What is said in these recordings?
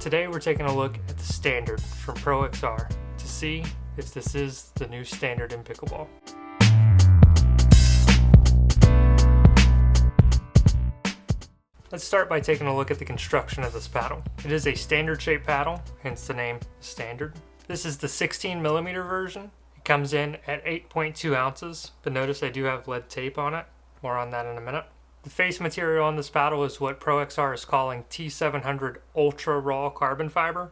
Today we're taking a look at the standard from ProXR to see if this is the new standard in pickleball. Let's start by taking a look at the construction of this paddle. It is a standard shaped paddle, hence the name standard. This is the 16mm version. It comes in at 8.2 ounces, but notice I do have lead tape on it. More on that in a minute. The face material on this paddle is what ProXR is calling T700 Ultra Raw Carbon Fiber.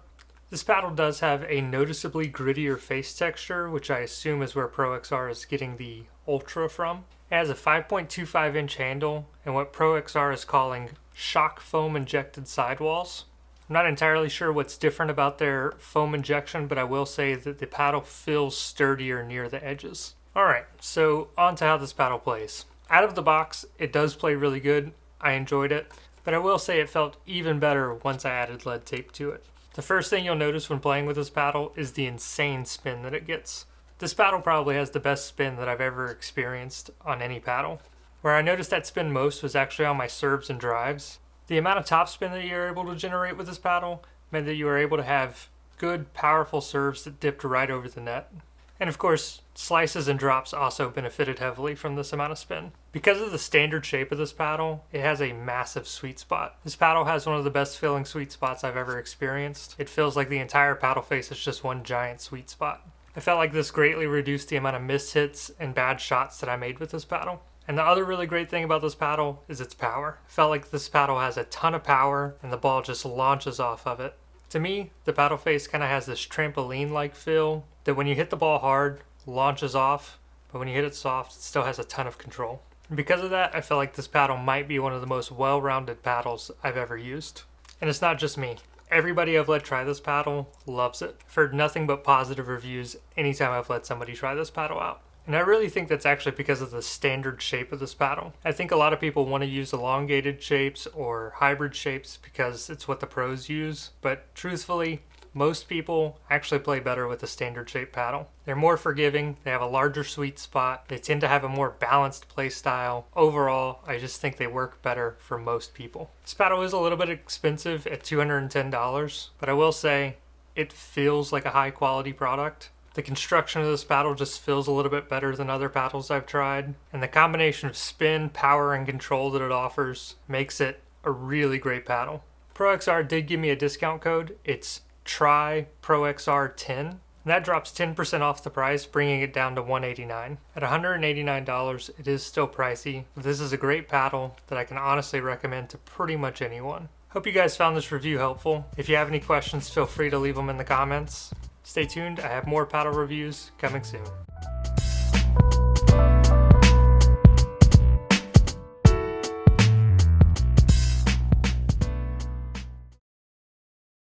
This paddle does have a noticeably grittier face texture, which I assume is where ProXR is getting the Ultra from. It has a 5.25 inch handle and what ProXR is calling shock foam injected sidewalls. I'm not entirely sure what's different about their foam injection, but I will say that the paddle feels sturdier near the edges. Alright, so on to how this paddle plays. Out of the box, it does play really good. I enjoyed it, but I will say it felt even better once I added lead tape to it. The first thing you'll notice when playing with this paddle is the insane spin that it gets. This paddle probably has the best spin that I've ever experienced on any paddle. Where I noticed that spin most was actually on my serves and drives. The amount of topspin that you're able to generate with this paddle meant that you were able to have good, powerful serves that dipped right over the net. And of course, slices and drops also benefited heavily from this amount of spin. Because of the standard shape of this paddle, it has a massive sweet spot. This paddle has one of the best feeling sweet spots I've ever experienced. It feels like the entire paddle face is just one giant sweet spot. I felt like this greatly reduced the amount of missed hits and bad shots that I made with this paddle. And the other really great thing about this paddle is its power. I felt like this paddle has a ton of power and the ball just launches off of it. To me, the paddle face kind of has this trampoline-like feel that when you hit the ball hard, launches off, but when you hit it soft, it still has a ton of control. And because of that, I feel like this paddle might be one of the most well-rounded paddles I've ever used. And it's not just me. Everybody I've let try this paddle loves it. I've heard nothing but positive reviews anytime I've let somebody try this paddle out. And I really think that's actually because of the standard shape of this paddle. I think a lot of people want to use elongated shapes or hybrid shapes because it's what the pros use, but truthfully, most people actually play better with a standard shaped paddle. They're more forgiving, they have a larger sweet spot, they tend to have a more balanced play style. Overall, I just think they work better for most people. This paddle is a little bit expensive at $210, but I will say it feels like a high quality product. The construction of this paddle just feels a little bit better than other paddles I've tried, and the combination of spin, power, and control that it offers makes it a really great paddle. ProXR did give me a discount code. It's TryProXR10, and that drops 10% off the price, bringing it down to $189. At $189, it is still pricey, but this is a great paddle that I can honestly recommend to pretty much anyone. Hope you guys found this review helpful. If you have any questions, feel free to leave them in the comments. Stay tuned, I have more paddle reviews coming soon.